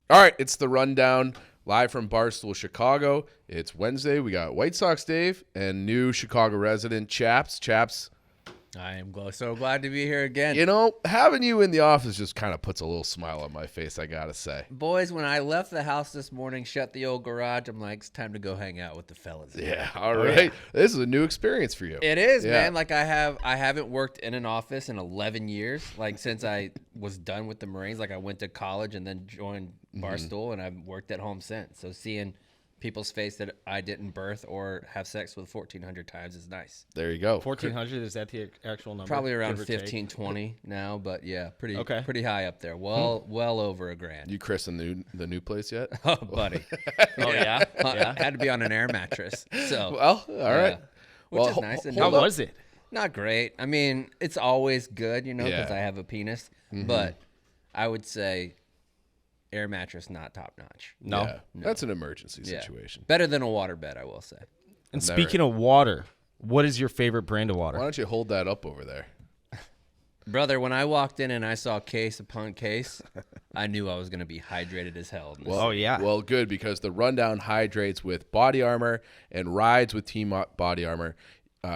All right, it's the rundown live from Barstool, Chicago. It's Wednesday. We got White Sox Dave and new Chicago resident Chaps. Chaps, I am so glad to be here again. you know, having you in the office just kind of puts a little smile on my face, I got to say. Boys, when I left the house this morning, shut the old garage, I'm like, it's time to go hang out with the fellas. Yeah, all right. This is a new experience for you. It is, man. Like I haven't worked in an office in 11 years. Like since I was done with the Marines, like I went to college and then joined Barstool, and I've worked at home since. So seeing people's face that I didn't birth or have sex with 1,400 times is nice. There you go. 1,400, is that the actual number? Probably around 15, 20 now, but yeah, pretty high up there. Well over $1,000. You christened the new place yet? Oh, buddy. Oh, yeah? Had to be on an air mattress. So Well, all right. Which is nice. And How was it? Not great. I mean, it's always good, you know, because I have a penis. But I would say air mattress, not top notch. No. Yeah, that's an emergency situation. Better than a water bed, I will say. And speaking of water, what is your favorite brand of water? Why don't you hold that up over there? Brother, when I walked in and I saw case upon case, I knew I was going to be hydrated as hell. Oh, yeah. Well, good, because the rundown hydrates with BodyArmor and rides with Team BodyArmor.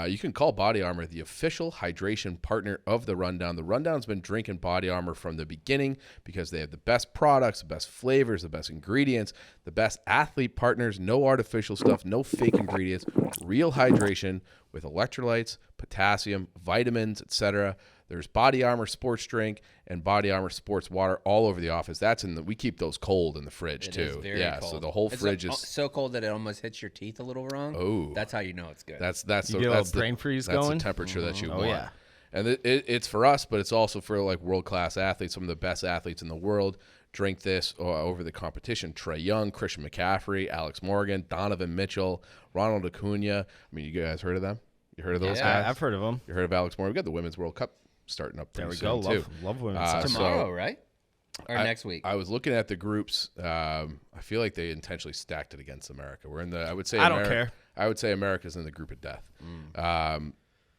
You can call BodyArmor the official hydration partner of the Rundown. The Rundown's been drinking BodyArmor from the beginning because they have the best products, the best flavors, the best ingredients, the best athlete partners, no artificial stuff, no fake ingredients, real hydration with electrolytes, potassium, vitamins, etc. There's BodyArmor Sports Drink and BodyArmor Sports Water all over the office. We keep those cold in the fridge too. It is very cold. So the whole fridge is so cold that it almost hits your teeth a little wrong. Oh, that's how you know it's good. That's you get a little brain freeze going. That's the temperature that you want. Yeah. And it's for us, but it's also for like world-class athletes. Some of the best athletes in the world drink this over the competition. Trae Young, Christian McCaffrey, Alex Morgan, Donovan Mitchell, Ronald Acuna. I mean, you guys heard of them? You heard of those guys? I've heard of them. You heard of Alex Morgan? We got the Women's World Cup starting up pretty soon, There we too. go. Love women's Tomorrow, right? Or next week? I was looking at the groups. I feel like they intentionally stacked it against America. We're in the. I would say. I don't care. I would say America's in the group of death.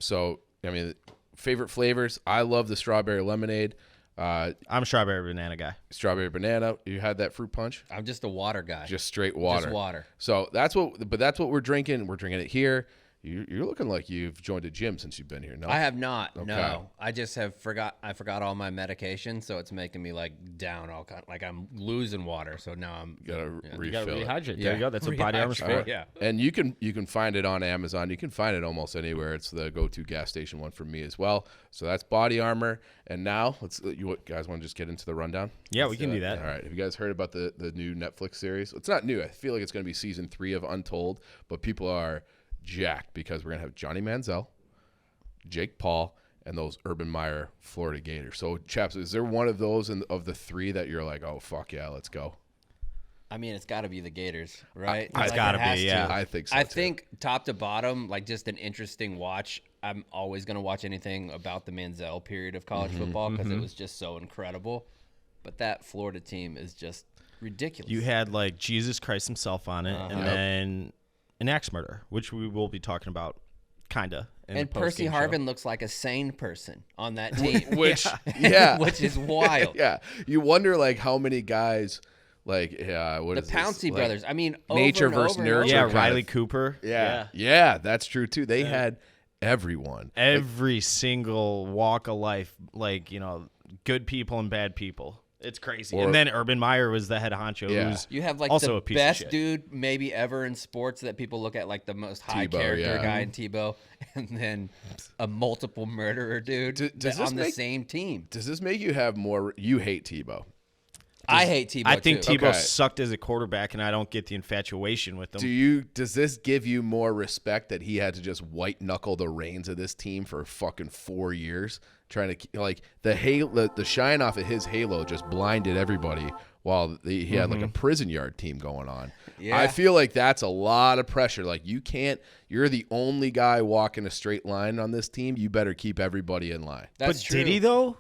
So I mean, favorite flavors. I love the strawberry lemonade. I'm a strawberry banana guy. Strawberry banana. You had that fruit punch? I'm just a water guy. Just straight water. Just water. So that's what we're drinking. We're drinking it here. You're looking like you've joined a gym since you've been here. No, I have not. Okay. No, I just have forgot all my medication, so it's making me like down all kind. Like I'm losing water, so now I'm gotta refill. You gotta rehydrate. Yeah. There you go. That's what BodyArmor's for. Yeah. And you can find it on Amazon. You can find it almost anywhere. It's the go-to gas station one for me as well. So that's BodyArmor. And now you guys want to just get into the rundown? Yeah, we can do that. All right. Have you guys heard about the new Netflix series? It's not new. I feel like it's going to be season 3 of Untold, but people are jacked because we're going to have Johnny Manziel, Jake Paul, and those Urban Meyer Florida Gators. So, Chaps, is there one of those of the 3 that you're like, oh, fuck yeah, let's go? I mean, it's got to be the Gators, right? It's got to be, yeah. I think so, I too. think top to bottom, like just an interesting watch. I'm always going to watch anything about the Manziel period of college football because it was just so incredible. But that Florida team is just ridiculous. You had like Jesus Christ himself on it, and then an axe murder, which we will be talking about, kinda. And Percy Harvin looks like a sane person on that team, which which is wild. Yeah, you wonder like how many guys like what the is this? Pouncey brothers. I mean, nature over versus and over nurture. Yeah, kind Riley of- Cooper. Yeah, that's true too. They had everyone. Every single walk of life, like, you know, good people and bad people. It's crazy. And then Urban Meyer was the head honcho. Yeah. Who's You have like also the a piece best of shit. dude maybe ever in sports that people look at like the most high Tebow, character yeah. guy in Tebow, and then a multiple murderer dude does this on the make- same team. Does this make you have more? You hate Tebow. I hate Tebow. I think too. Tebow Okay. sucked as a quarterback, and I don't get the infatuation with him. Does this give you more respect that he had to just white knuckle the reins of this team for fucking 4 years, trying to like the shine off of his halo just blinded everybody while he had like a prison yard team going on. Yeah. I feel like that's a lot of pressure. Like you're the only guy walking a straight line on this team. You better keep everybody in line. That's but true. did he though?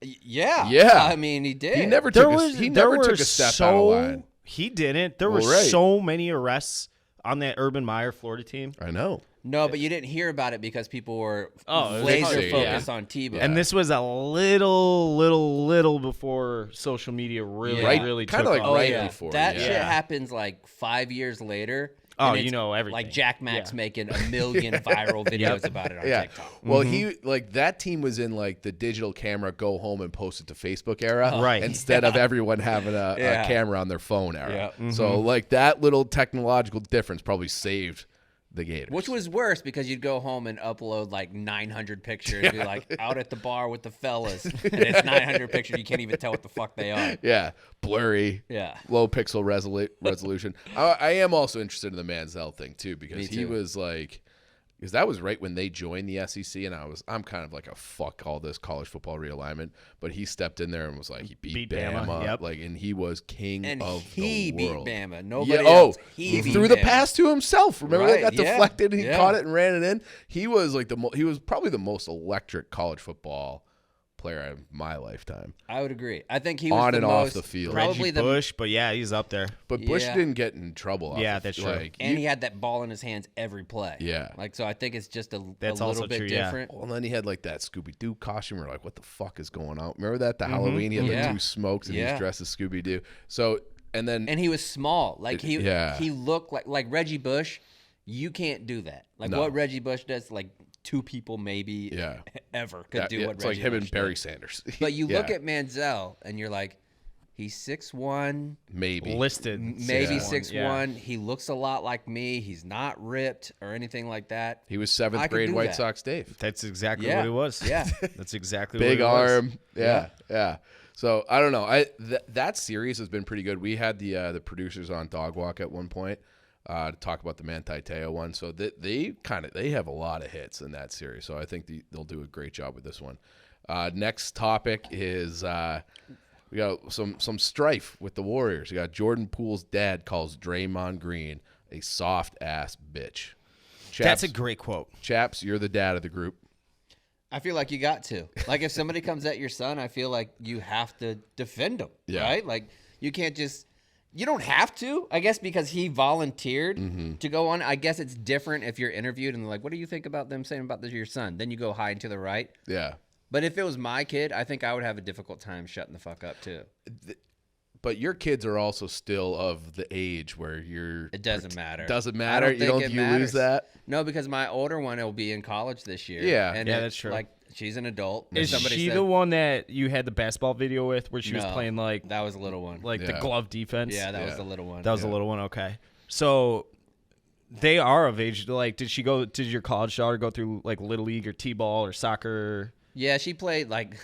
Yeah. Yeah. I mean, he did. He never took a step out of line. He didn't. There were Well, right. so many arrests on that Urban Meyer Florida team. I know. No, but you didn't hear about it because people were Oh, laser yeah. focused on Tebow. And this was a little before social media really kind took of like off. right before. That yeah. shit happens like 5 years later. Oh, and you it's know everything. Like Jack Max Yeah. making 1 million viral videos about it on Yeah. TikTok. Well, he like that team was in like the digital camera go home and post it to Facebook era, Right. Instead of everyone having a Yeah. camera on their phone era. Yeah. So like that little technological difference probably saved the Gators. Which was worse because you'd go home and upload like 900 pictures, be like out at the bar with the fellas, and it's 900 pictures. You can't even tell what the fuck they are. yeah, blurry, Yeah. low pixel resolution. I am also interested in the Manziel thing too because Me he too. was like. Because that was right when they joined the SEC, and I'm kind of like a fuck all this college football realignment. But he stepped in there and was like, he beat Bama, Bama, yep. like, and he was king And of he the beat world. Bama. Nobody Yeah, else. He beat threw the Bama. pass to himself. Remember Right, that got yeah, deflected, and he yeah. caught it and ran it in. He was like he was probably the most electric college football player of my lifetime. I would agree. I think he was On the and off most, the field. Probably Reggie the Bush, but yeah, he's up there. But Bush Yeah. didn't get in trouble. Off Yeah, the that's field. true. Like, and he had that ball in his hands every play. Yeah. Like, so I think it's just a That's little also bit true, yeah. different. well, and then he had like that Scooby-Doo costume. We're like, what the fuck is going on? Remember that? The Halloween, he had Yeah. the two smokes, and he Yeah. was dressed as Scooby-Doo. So, and then And he was small. Like he Yeah. he looked like Reggie Bush. You can't do that. Like No. what Reggie Bush does, like 2 people maybe Yeah. ever could do yeah, what it's Reggie like him Bush and Barry did. Sanders. But you look Yeah. at Manziel and you're like, he's 6'1", maybe Listed. maybe 6'1". Yeah. He looks a lot like me. He's not ripped or anything like that. He was I seventh could grade do White that. Sox Dave. That's exactly Yeah. what it was. Yeah. That's exactly Big what it was. arm. Yeah. So I don't know. That series has been pretty good. We had the producers on Dog Walk at one point to talk about the Manti Te'o one. So they have a lot of hits in that series. So I think they'll do a great job with this one. Next topic is we got some strife with the Warriors. We got Jordan Poole's dad calls Draymond Green a soft ass bitch. Chaps, That's a great quote. Chaps, you're the dad of the group. I feel like you got to. Like if somebody comes at your son, I feel like you have to defend him, Yeah. right? Like you can't just you don't have to, I guess, because he volunteered to go on. I guess it's different if you're interviewed and they're like, what do you think about them saying about this your son? Then you go high and to the right. Yeah. But if it was my kid, I think I would have a difficult time shutting the fuck up too. But your kids are also still of the age where It doesn't matter. Doesn't I matter. think You don't it you matters. lose that? No, because my older one will be in college this year. Yeah. and Yeah, that's true. Like she's an adult. Is Somebody she said, the one that you had the basketball video with where she was No, playing like that was a little one. the Yeah. glove defense? Yeah, that was Yeah. the little one. That was a little one. Okay. So they are of age. Like, did your college daughter go through like little league or t-ball or soccer? Yeah, she played like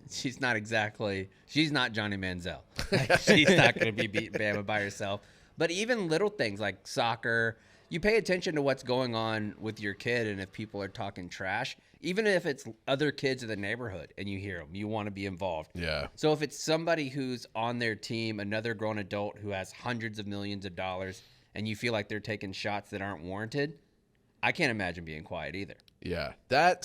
she's not Johnny Manziel. Like, she's not going to be beating Bama by herself. But even little things like soccer, you pay attention to what's going on with your kid, and if people are talking trash, even if it's other kids in the neighborhood and you hear them, you want to be involved. Yeah. So if it's somebody who's on their team, another grown adult who has hundreds of millions of dollars, and you feel like they're taking shots that aren't warranted, I can't imagine being quiet either. Yeah. I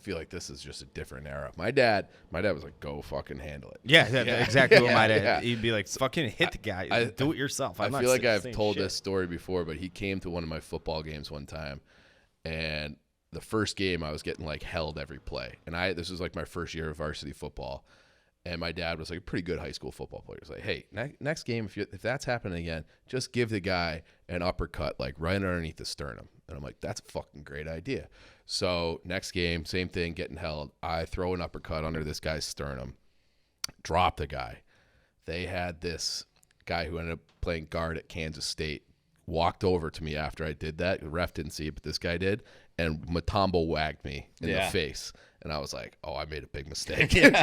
feel like this is just a different era. My dad was like, go fucking handle it. Yeah, exactly what my dad. Yeah. He'd be like, "Fucking hit the guy. Do it yourself." I I'm not feel like I've saying told shit. this story before, but he came to one of my football games one time, and the first game I was getting like held every play, and this was like my first year of varsity football, and my dad was like a pretty good high school football player. He's like, hey, next game, if that's happening again, just give the guy an uppercut like right underneath the sternum. And I'm like, that's a fucking great idea. So next game, same thing, getting held. I throw an uppercut under this guy's sternum, drop the guy. They had this guy who ended up playing guard at Kansas State, walked over to me after I did that. The ref didn't see it, but this guy did. And Matumbo wagged me in the face. And I was like, oh, I made a big mistake. And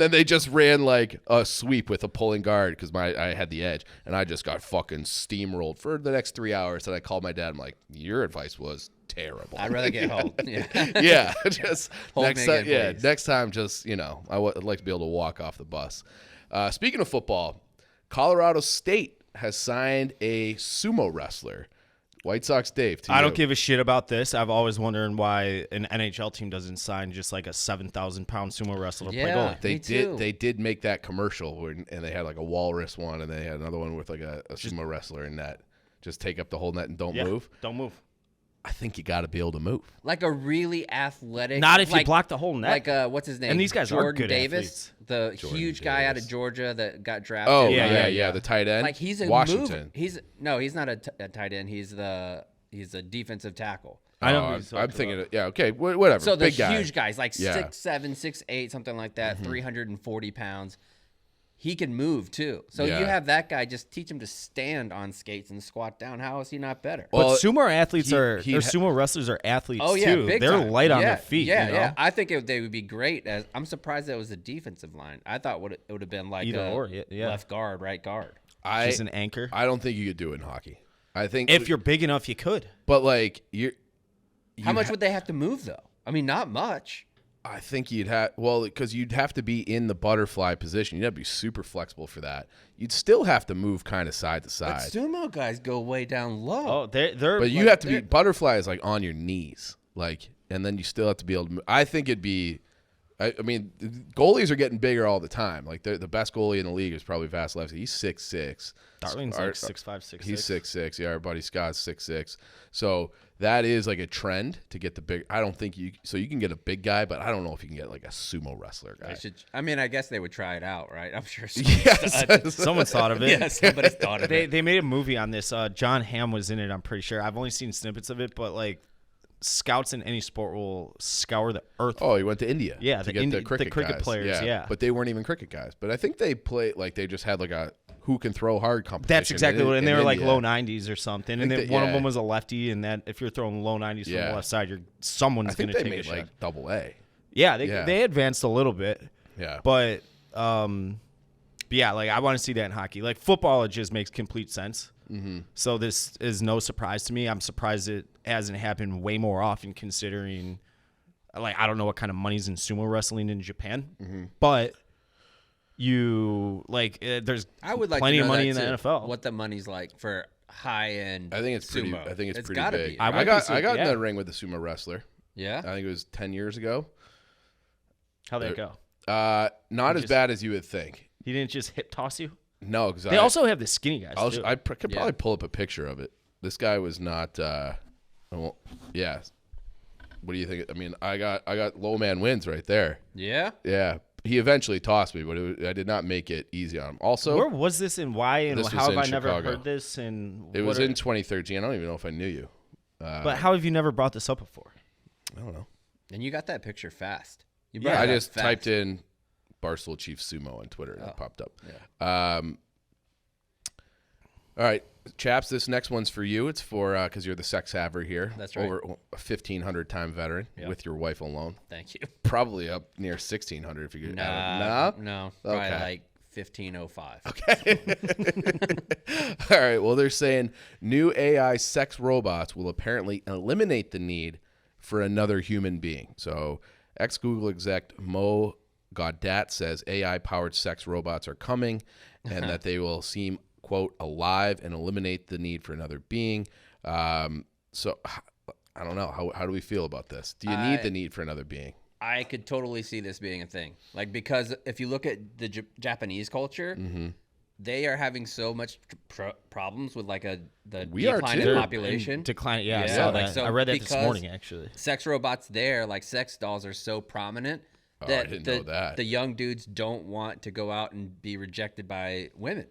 then they just ran like a sweep with a pulling guard because I had the edge. And I just got fucking steamrolled for the next 3 hours. And I called my dad. I'm like, your advice was terrible. I'd rather get held. Yeah. Yeah. Just Hold next me time. again, Yeah. please. Next time, just, I'd like to be able to walk off the bus. Speaking of football, Colorado State has signed a sumo wrestler. White Sox Dave. I don't give a shit about this. I've always wondered why an NHL team doesn't sign just like a 7,000-pound sumo wrestler to play Yeah. goalie. They Me too. They did make that commercial and they had like a walrus one and they had another one with like a sumo wrestler in that. just take up the whole net and don't Yeah, move. don't move. I think you got to be able to move. Like a really athletic. Not if you like, block the whole net. Like what's his name? And these guys are Jordan good Davis, athletes. the huge guy out of Georgia that got drafted. Oh, Yeah, yeah, the tight end. Like he's a Washington. mover. He's not a tight end. He's a defensive tackle. I know. I'm thinking, okay, whatever. So the big guy. huge guys, like Yeah. 6'7", 6'8", something like that, 340 pounds. He can move too. So Yeah. you have that guy, just teach him to stand on skates and squat down. How is he not better? But Well, sumo athletes or he- sumo wrestlers are athletes Oh yeah, too. big They're time. light on Yeah, their feet. Yeah, you know? yeah. I think they would be great. I'm surprised that was the defensive line. I thought it would have been like Either a or, yeah. left guard, right guard. Just an anchor. I don't think you could do it in hockey. I think If you're big enough, you could. but like How much would they have to move though? I mean, not much. I think you'd because you'd have to be in the butterfly position. You'd have to be super flexible for that. You'd still have to move kind of side to But side. sumo guys go way down low. Oh, they're. But you have to be butterfly is like on your knees, like, and then you still have to be able to move. I think it'd be. I mean, goalies are getting bigger all the time. Like the best goalie in the league is probably Vasilevsky. He's 6'6". Darling's like 6'5", 6'6". He's 6'6". Yeah, our buddy Scott's 6'6". So that is like a trend to get the big. I don't think you. So you can get a big guy, but I don't know if you can get like a sumo wrestler guy. I mean, I guess they would try it out, right? I'm sure. Yes. Someone's thought of it. Yeah, somebody's thought of it. They made a movie on this. John Hamm was in it. I'm pretty sure. I've only seen snippets of it, but like, scouts in any sport will scour the earth. Oh, he went to India. Yeah, to the get the cricket cricket guys. players, yeah. But they weren't even cricket guys. But I think they they just had like a who can throw hard competition. That's exactly what. And they in were like India. low 90s or something. And then think one of yeah. them was a lefty. And that if you're throwing low 90s from Yeah. the left side, I someone's think going to they take a made shot. like double A. Yeah, Yeah. they advanced a little bit. Yeah. But yeah, like I want to see that in hockey. Like football, it just makes complete sense. Mm-hmm. So this is no surprise to me. I'm surprised it hasn't happened way more often, considering, like, I don't know what kind of money's in sumo wrestling in Japan, but there's I would like plenty to of know money in that the too, NFL. What the money's like for high end. I think it's pretty. sumo. I think it's pretty gotta big. be. I got in yeah. the ring with a sumo wrestler. Yeah. I think it was 10 years ago. How'd that go? Not as bad as you would think. He didn't just hip toss you. No, because They also have the skinny guys too. I could probably pull up a picture of it. This guy was not. Yeah. What do you think? I mean, I got low man wins right there. Yeah. Yeah. He eventually tossed me, but I did not make it easy on him. Also, Where was this and why and This how was have in I never Chicago. heard this? And it was in 2013. I don't even know if I knew you. But how have you never brought this up before? I don't know. And you got that picture fast. You Yeah, brought I it up just fast. typed in Barstool Chief Sumo on Twitter and it popped up. Yeah. All right, Chaps, this next one's for you. It's for because you're the sex haver here. That's right. Over a 1,500 time veteran Yep. with your wife alone. Thank you. Probably up near 1,600 if you could. No. Probably Okay. like 1505. All right. Well, they're saying new AI sex robots will apparently eliminate the need for another human being. So, ex-Google exec Mo Gaudat says AI-powered sex robots are coming, and that they will seem, quote, alive and eliminate the need for another being. So, I don't know. How do we feel about this? Do you need the need for another being? I could totally see this being a thing. Like, because if you look at the Japanese culture, they are having so much problems with like the We are decline too. in population. Decline. Yeah, I Yeah, saw like, that. so I read that this because morning, actually. Sex robots there, like sex dolls, are so prominent I that didn't know that. the young dudes don't want to go out and be rejected by women.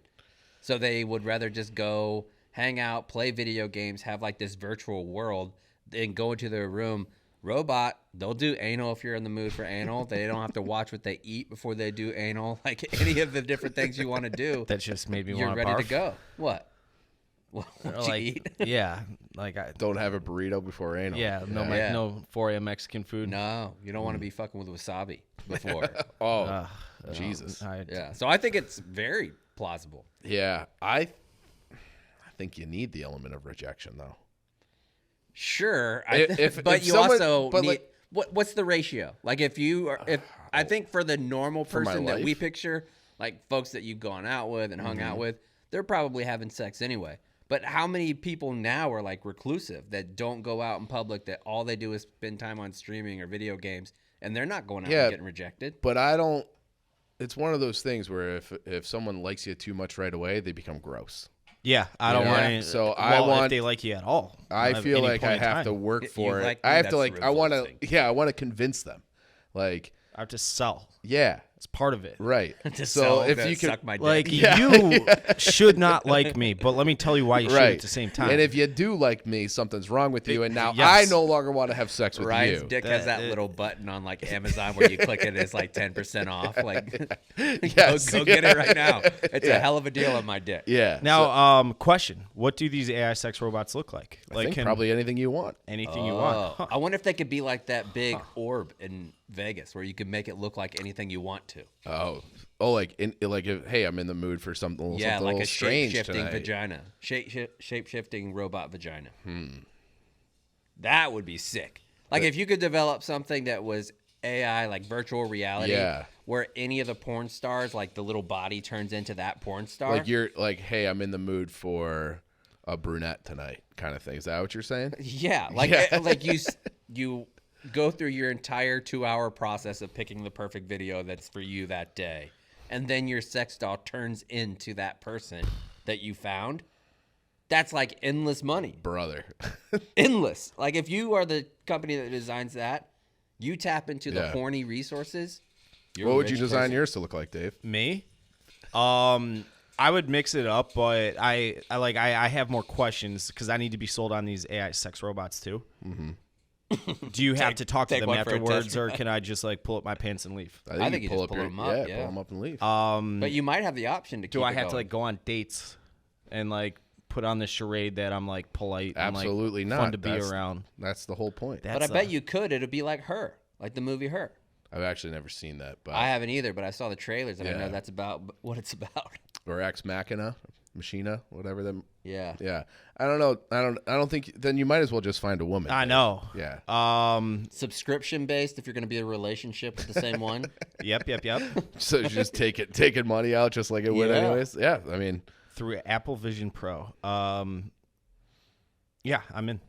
So they would rather just go hang out, play video games, have like this virtual world, then go into their room. Robot, they'll do anal if you're in the mood for anal. They don't have to watch what they eat before they do anal. Like any of the different things you want to do, That just made me you're want to ready barf. to go. What? What you Like, eat? yeah, like Don't have a burrito before anal. no 4 a.m. Mexican food. No, you don't want to be fucking with wasabi before. Oh, Jesus. Yeah. So I think it's very plausible. Yeah, I think you need the element of rejection, though. Sure, if you someone- also but need, like- what's the ratio? Like if you are, if I think for the normal For my person that we life? picture, like folks that you've gone out with and hung Mm-hmm. out with, they're probably having sex anyway. But how many people now are like reclusive that don't go out in public, that all they do is spend time on streaming or video games, and they're not going out Yeah. and getting rejected? But I don't. It's one of those things where if someone likes you too much right away, they become gross. Yeah, I don't want to. So if they like you at all. I at feel any like point I in have time. to work for it. like I me? have to That's I want revolting. to. Yeah, I want to convince them. Like, I have to sell. yeah, It's part of it. right. To So sell, if to you suck can, my dick. Like you should not like me, but let me tell you why you should right at the same time. And if you do like me, something's wrong with you, and now Yes. I no longer want to have sex with Ryan's you. dick has that little button on like Amazon where you click it, it's like 10% off. Like, Yes. go get it right now. It's a hell of a deal on my dick. Yeah. now, question: what do these AI sex robots look like? I Like, think can probably anything you want. anything you want? Huh. I wonder if they could be like that big orb in Vegas where you can make it look like anything you want to. Like if, hey, I'm in the mood for something. Yeah, something like little a strange shape-shifting tonight. vagina. Shape-shifting robot vagina. That would be sick. Like if you could develop something that was AI, like virtual reality, Yeah. where any of the porn stars, like the little body turns into that porn star. Like you're like, hey, I'm in the mood for a brunette tonight, kind of thing. Is that what you're saying? Yeah, like Yeah. like you go through your entire 2-hour process of picking the perfect video that's for you that day, and then your sex doll turns into that person that you found. That's like endless money, Brother. endless. Like if you are the company that designs that, you tap into the Yeah. horny resources. You're What a would you rich design person. yours to look like, Dave? Me? I would mix it up, but I have more questions because I need to be sold on these AI sex robots too. Mm-hmm. Do you have to talk to take them one for a afterwards, test or can I just like pull up my pants and leave? I think you just pull them up, yeah. pull them up and leave. But you might have the option to keep Do I it have to going. like go on dates and like put on the charade that I'm like polite Absolutely and not. like fun to be That's- around? That's the whole point. But I bet you could. It'd be like Her, like the movie Her. I've actually never seen that, but I haven't either, but I saw the trailers and I Yeah. know that's about what it's about. or Ex Machina, whatever them. Yeah. Yeah, I don't know. I don't think. Then you might as well just find a woman. I Dave. know. Yeah. Subscription based if you're going to be in a relationship with the same one. Yep. So you just taking money out just like it would Yeah. anyways. Yeah. I mean, Through Apple Vision Pro. Yeah, I'm in.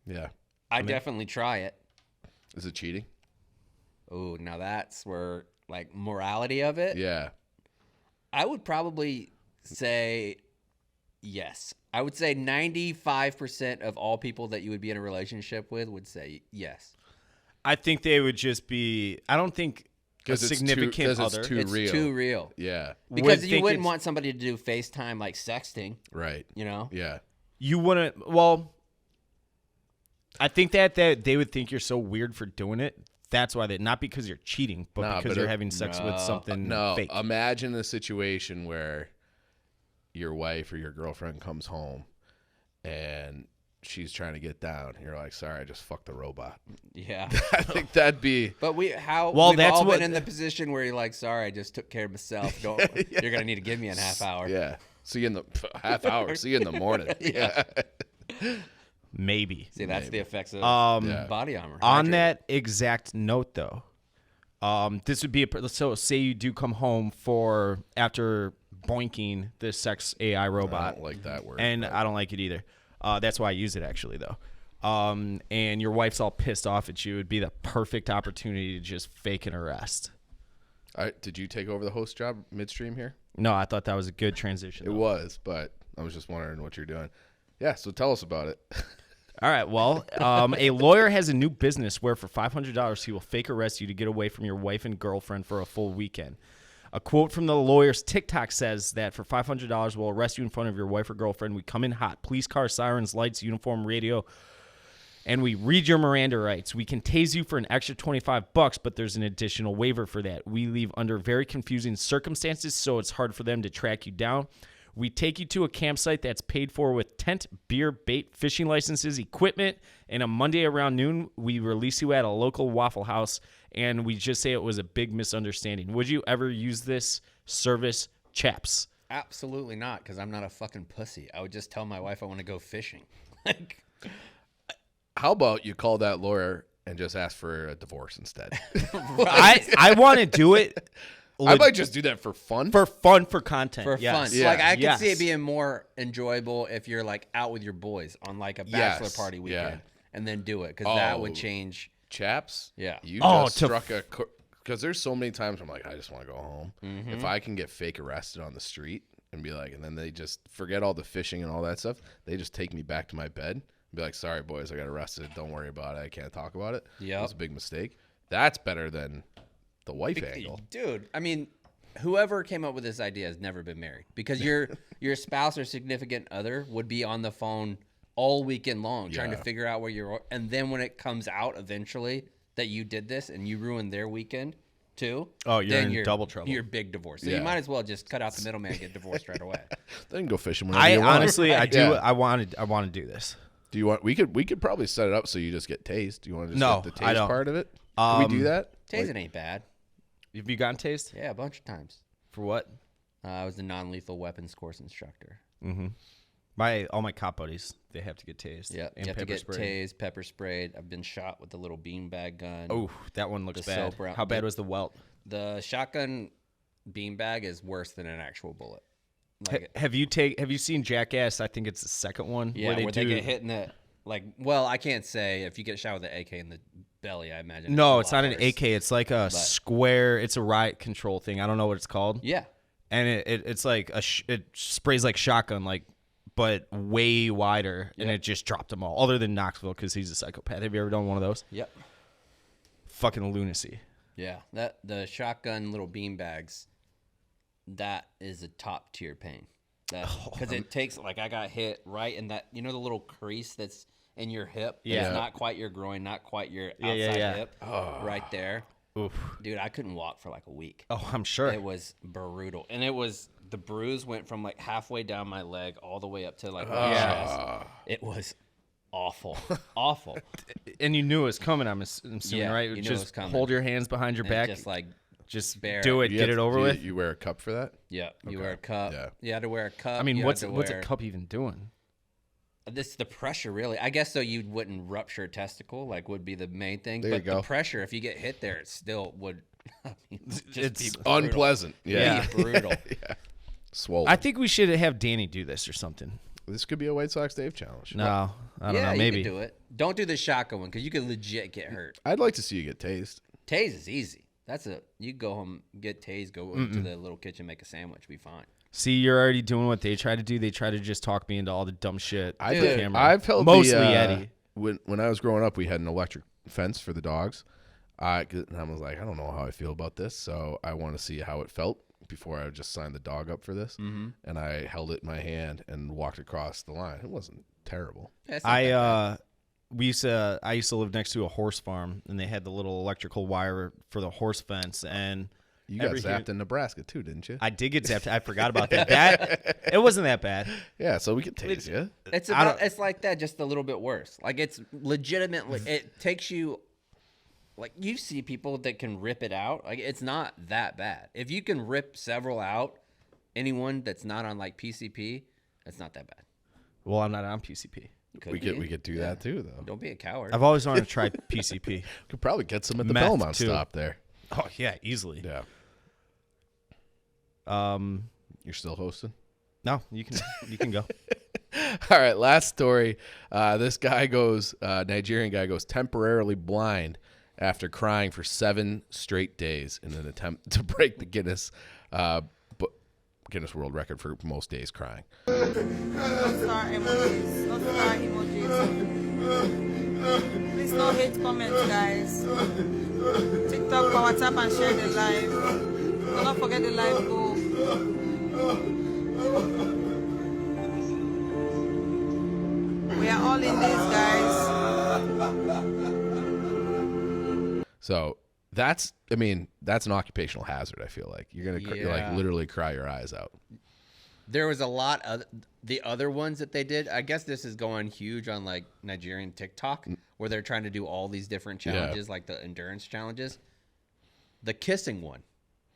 yeah. I definitely try it. Is it cheating? Oh, now that's where like morality of it. Yeah. I would probably say yes. I would say 95% of all people that you would be in a relationship with would say yes. I think they would just be. I don't think a 'Cause it's significant too- 'cause other. it's too It's real. too real. Yeah. Because would you think wouldn't it's- want somebody to do FaceTime like sexting, Right. you know? Yeah. You wouldn't. Well, I think that they would think you're so weird for doing it. That's why not because you're cheating, but Nah, because but you're it- having sex with something No. fake. Imagine a situation where your wife or your girlfriend comes home and she's trying to get down. You're like, sorry, I just fucked the robot. Yeah. I think that'd be. But we've that's all what- been in the position where you're like, sorry, I just took care of myself. Don't you're gonna need to give me a half hour. Yeah. See you in the half hour. See you in the morning. Yeah. Maybe. See, that's the effects of Yeah. body armor. On Hydrate. that exact note, though, this would be so. Say you do come home after boinking the sex AI I robot, don't like that word. and but- I don't like it either. That's why I use it actually, though. And your wife's all pissed off at you. It'd be the perfect opportunity to just fake an arrest. Did you take over the host job midstream here? No, I thought that was a good transition. It though. was, but I was just wondering what you're doing. Yeah, so tell us about it. All right. Well, a lawyer has a new business where for $500 he will fake arrest you to get away from your wife and girlfriend for a full weekend. A quote from the lawyer's TikTok says that for $500 we'll arrest you in front of your wife or girlfriend. We come in hot, police car, sirens, lights, uniform, radio, and we read your Miranda rights. We can tase you for an extra $25, but there's an additional waiver for that. We leave under very confusing circumstances, so it's hard for them to track you down. We take you to a campsite that's paid for with tent, beer, bait, fishing licenses, equipment, and a Monday around noon, we release you at a local Waffle House, and we just say it was a big misunderstanding. Would you ever use this service, Chaps? Absolutely not, because I'm not a fucking pussy. I would just tell my wife I want to go fishing. Like, How about you call that lawyer and just ask for a divorce instead? I want to do it I might just do that for fun. for fun, for content. for yes. fun. Yeah. Like I can see Yes. it being more enjoyable if you're like out with your boys on like a bachelor Yes. party Yeah. weekend, and then do it because that Oh. would change. Chaps. Yeah. You Oh, just to struck because there's so many times I'm like, I just want to go home. Mm-hmm. If I can get fake arrested on the street and be like, and then they just forget all the fishing and all that stuff. They just take me back to my bed and be like, sorry, boys, I got arrested. Don't worry about it. I can't talk about it. Yep. It was a big mistake. That's better than the wife angle. Dude, I mean, whoever came up with this idea has never been married, because your spouse or significant other would be on the phone all weekend long trying to figure out where you're, and then when it comes out eventually that you did this and you ruined their weekend too. Oh, you're in double trouble. You're big divorce. So you might as well just cut out the middleman and get divorced right away. Then go fishing whenever you want. Honestly, I do. I want to do this. Do you want? We could probably set it up so you just get tased. Do you want to just get the I tase don't. part of it? Can we do that? Tasing ain't bad. Have you gotten tased? Yeah, a bunch of times. For what? I was the non-lethal weapons course instructor. Mm-hmm. All my cop buddies, they have to get tased. Yeah, and you have to get sprayed. tased, pepper sprayed. I've been shot with the little beanbag gun. Oh, that one looks bad. How bad was the welt? The shotgun beanbag is worse than an actual bullet. Like, have you seen Jackass? I think it's the second one. Yeah, where they get hit in the well, I can't say if you get shot with an AK in the belly. I imagine. No, it's not an AK. It's like a square. It's a riot control thing. I don't know what it's called. Yeah, and it's like it sprays like shotgun, but way wider, and it just dropped them all. Other than Knoxville, because he's a psychopath. Have you ever done one of those? Yep. Fucking lunacy. Yeah, the shotgun little bean bags, that is a top tier pain. Because it takes, I got hit right in that, the little crease that's in your hip. Yeah. It's not quite your groin, not quite your outside hip. Oh. Right there. Oof. Dude, I couldn't walk for a week. Oh, I'm sure. It was brutal. And the bruise went from halfway down my leg all the way up to my chest. It was awful. Awful. And you knew it was coming, I'm assuming, right? You knew just it was coming. Hold your hands behind your back. Just do it. Get it over with. You wear a cup for that? Yeah. You wear a cup. Yeah. You had to wear a cup. I mean, what's a cup even doing? This is the pressure, really. I guess so you wouldn't rupture a testicle, would be the main thing. There but you go. the pressure, if you get hit there, it still would It's unpleasant. Yeah. Be brutal. Yeah. Swollen. I think we should have Danny do this or something. This could be a White Sox Dave challenge. No, I don't know. Maybe you can do it. Don't do the shotgun one, because you could legit get hurt. I'd like to see you get tased. Tase is easy. You go home, get tased, go into the little kitchen, make a sandwich, be fine. See, you're already doing what they try to do. They try to just talk me into all the dumb shit. I've held mostly Eddie. When I was growing up, we had an electric fence for the dogs. And I was like, I don't know how I feel about this, so I want to see how it felt before I just signed the dog up for this. Mm-hmm. And I held it in my hand and walked across the line. It wasn't terrible. Yeah, I used to live next to a horse farm, and they had the little electrical wire for the horse fence. And you got zapped in Nebraska too, didn't you? I did get zapped. I forgot about that. It wasn't that bad. Yeah, so we could tase you. It's like that, just a little bit worse. It's legitimately. It takes you. You see people that can rip it out. It's not that bad. If you can rip several out, anyone that's not on PCP, it's not that bad. Well, I'm not on PCP. We could do that too, though. Don't be a coward. I've always wanted to try PCP. Could probably get some at the Meth, Belmont too. stop there. Oh yeah, easily. Yeah. You're still hosting? No, you can go. All right, last story. This guy Nigerian guy goes temporarily blind after crying for 7 straight days in an attempt to break the Guinness World Record for most days crying. No star emojis. No star emojis. Please no hate comments, guys. TikTok, WhatsApp, and share the live. Do not forget the live goal. We are all in this, guys. So that's an occupational hazard. I feel like you're gonna literally cry your eyes out. There was a lot of the other ones that they did. I guess this is going huge on Nigerian TikTok, where they're trying to do all these different challenges, like the endurance challenges. The kissing one.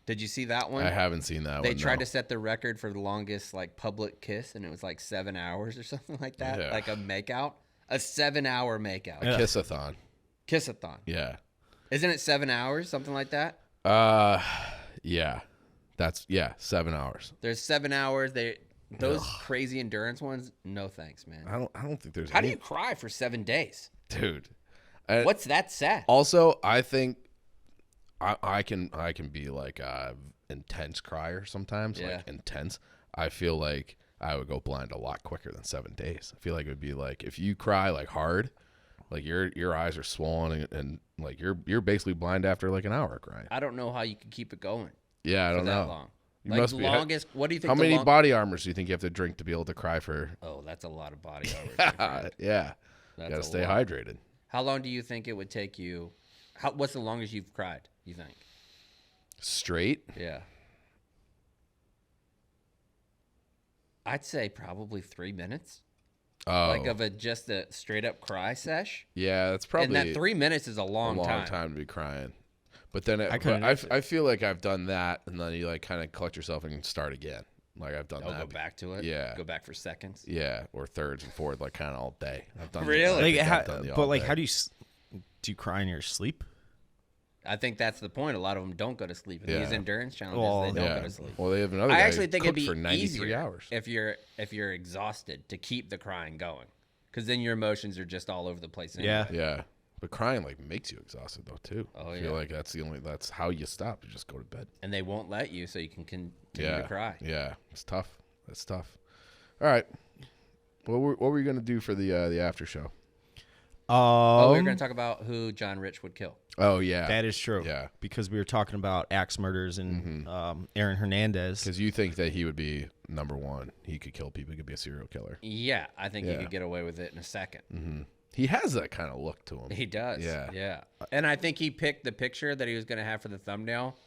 Did you see that one? I haven't seen that one. They tried to set the record for the longest public kiss, and it was 7 hours or something like that. Yeah. A makeout. A 7-hour makeout. A kissathon. Kissathon. Yeah. Isn't it 7 hours? Something like that? Yeah. 7 hours. There's 7 hours. Those crazy endurance ones, no thanks, man. I don't think there's How do you cry for 7 days? Dude. What's that sad? Also, I think I can be intense crier sometimes, intense. I feel like I would go blind a lot quicker than 7 days. I feel like it would be like if you cry like hard, like your eyes are swollen and like you're basically blind after like an hour of crying. I don't know how you could keep it going. Yeah, I for don't that know. long. You Like must be. longest. What do you think? How the many long- body armors do you think you have to drink to be able to cry for? Oh, that's a lot of body armor. Yeah, That's gotta a stay lot. hydrated. How long do you think it would take you? What's the longest you've cried? You think? Straight. Yeah. I'd say probably 3 minutes. Oh, Like of just a straight up cry sesh. yeah, that's probably And that 3 minutes is a a long, long time. time to be crying. But then couldn't answer. I feel like I've done that, and then you like kind of collect yourself and start again. Like I've done Oh, that. go back to it. Yeah. Go back for seconds. Yeah, or thirds and fourths, like kind of all day. I've done Really? I Like, think how, I've done the but all like, day. how do you cry in your sleep? I think that's the point. A lot of them don't go to sleep. In these Yeah. endurance challenges, Well, they don't Yeah. go to sleep. Well, they have another. I guy actually who think it'd cooked be for 93 easier hours. if you're exhausted to keep the crying going, because then your emotions are just all over the place. Yeah. Anyway. Yeah, but crying like makes you exhausted though too. Oh, I feel yeah. like that's how you stop. You just go to bed. And they won't let you, so you can continue Yeah, to cry. yeah, it's tough. That's tough. All right, what were you gonna do for the after show? Oh, we were going to talk about who John Rich would kill. Oh yeah, That is true. Yeah. Because we were talking about axe murders and Aaron Hernandez. because you think that he would be number one. He could kill people. He could be a serial killer. Yeah, I think he Yeah. could get away with it in a second. He has that kind of look to him. He does. Yeah. Yeah. And I think he picked the picture that he was going to have for the thumbnail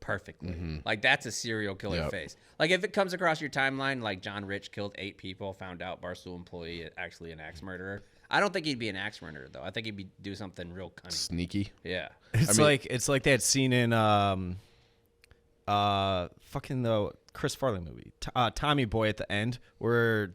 perfectly. Like, that's a serial killer Yep. face. Like, if it comes across your timeline, like John Rich killed 8 people, found out Barstool employee actually an axe murderer. I don't think he'd be an axe murderer, though. I think he'd do something real cunning. Sneaky. Yeah. It's mean- it's like that scene in fucking the Chris Farley movie, Tommy Boy at the end, where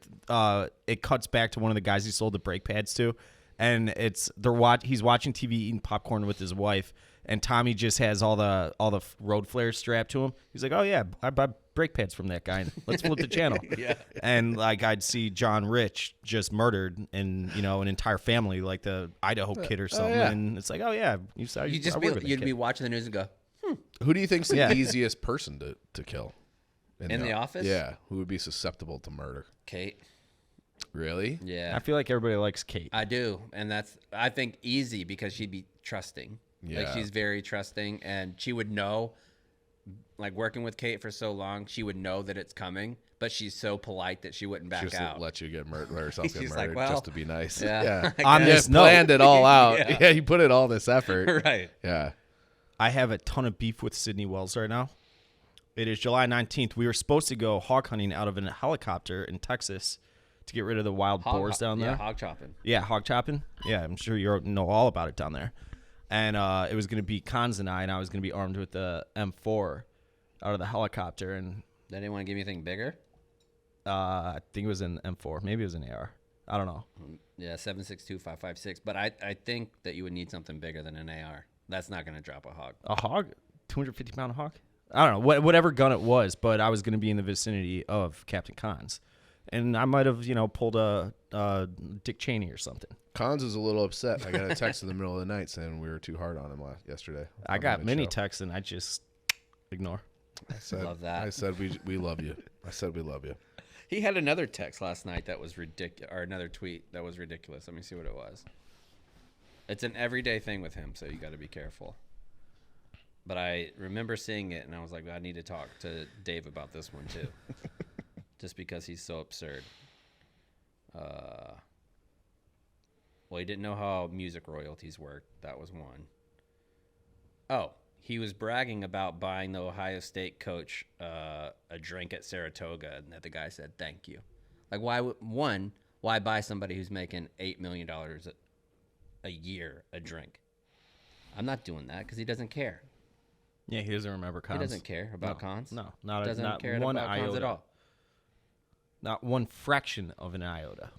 it cuts back to one of the guys he sold the brake pads to, and he's watching TV eating popcorn with his wife, and Tommy just has all the road flares strapped to him. He's like, "Oh yeah, I buy brake pads from that guy. Let's flip the channel." Yeah. And like I'd see John Rich just murdered, and an entire family, like the Idaho kid or something, yeah. and it's like, "Oh yeah, You'd be watching the news and go, Who do you think's the Yeah. easiest person to kill? In the office? Yeah. Who would be susceptible to murder? Kate. Really? Yeah. I feel like everybody likes Kate. I do, and I think easy because she'd be trusting. Like Yeah. she's very trusting, and she would know. Like working with Kate for so long, she would know that it's coming, but she's so polite that she wouldn't back Just out. let you get murdered, let herself get She's like, murdered well, just to be nice. yeah. Yeah. On You this note, planned it all out. Yeah. Yeah. You put in all this effort. Right. Yeah. I have a ton of beef with Sydney Wells right now. It is July 19th. We were supposed to go hog hunting out of a helicopter in Texas to get rid of the wild boars down there. Yeah, hog chopping. Yeah, hog chopping. Yeah, I'm sure you know all about it down there. And it was going to be Cons and I was going to be armed with the M4 out of the helicopter. And They didn't want to give you anything bigger. I think it was an M4. Maybe it was an AR. I don't know. Yeah, 7.62 5.56. But I think that you would need something bigger than an AR. That's not going to drop a hog. A hog? 250-pound hog? I don't know. Whatever gun it was, but I was going to be in the vicinity of Captain Cons. And I might have, pulled a Dick Cheney or something. Cons is a little upset. I got a text in the middle of the night saying we were too hard on him yesterday. I got many show. texts and I just ignore. I said, Love that. I said we love you. I said we love you. He had another text last night that was ridiculous, or another tweet that was ridiculous. Let me see what it was. It's an everyday thing with him, so you got to be careful. But I remember seeing it, and I was like, I need to talk to Dave about this one too, just because he's so absurd. Well, he didn't know how music royalties work. That was one. Oh, he was bragging about buying the Ohio State coach a drink at Saratoga, and that the guy said, thank you. Like, why buy somebody who's making $8 million a year a drink? I'm not doing that because he doesn't care. Yeah, he doesn't remember Cons. He doesn't care about Cons. No, Doesn't not care one about iota. Cons at all. Not one fraction of an iota.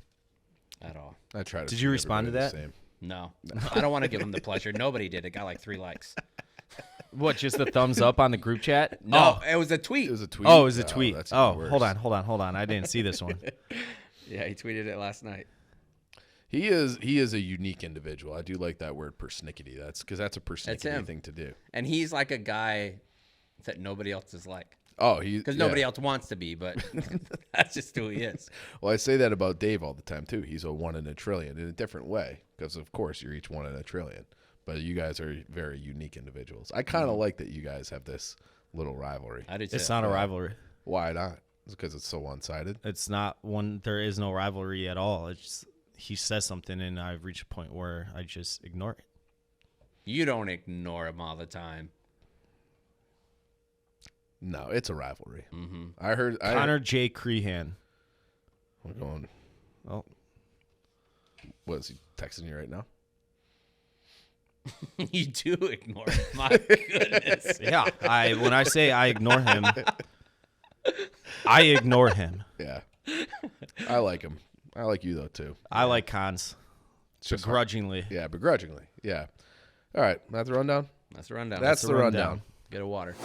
At all. I tried. Did you respond to that? No. I don't want to give him the pleasure. Nobody did. It got like 3 likes. What, just the thumbs up on the group chat? No, it was a tweet. It was a tweet. Oh, it was a tweet. That's Oh, even worse. hold on. I didn't see this one. Yeah, he tweeted it last night. He is a unique individual. I do like that word persnickety. That's because that's a him. persnickety thing to do. And he's like a guy that nobody else is like. Oh, because nobody else wants to be, but that's just who he is. Well, I say that about Dave all the time too. He's a 1 in a trillion in a different way, because of course you're each 1 in a trillion, but you guys are very unique individuals. I kind of like that you guys have this little rivalry. I do too. It's not a rivalry. Why not? Because it's so one-sided. It's not one. There is no rivalry at all. It's just, he says something, and I've reached a point where I just ignore it. You don't ignore him all the time. No, it's a rivalry. Mm-hmm. I heard Connor J. Crehan. We're going. Oh, What is he texting you right now? You do ignore him. My goodness. yeah. When I say I ignore him, I ignore him. Yeah, I like him. I like you though too. I like cons. It's just Begrudgingly. Yeah, begrudgingly. Yeah. All right, that's the rundown. That's the rundown. That's the rundown. Get a water.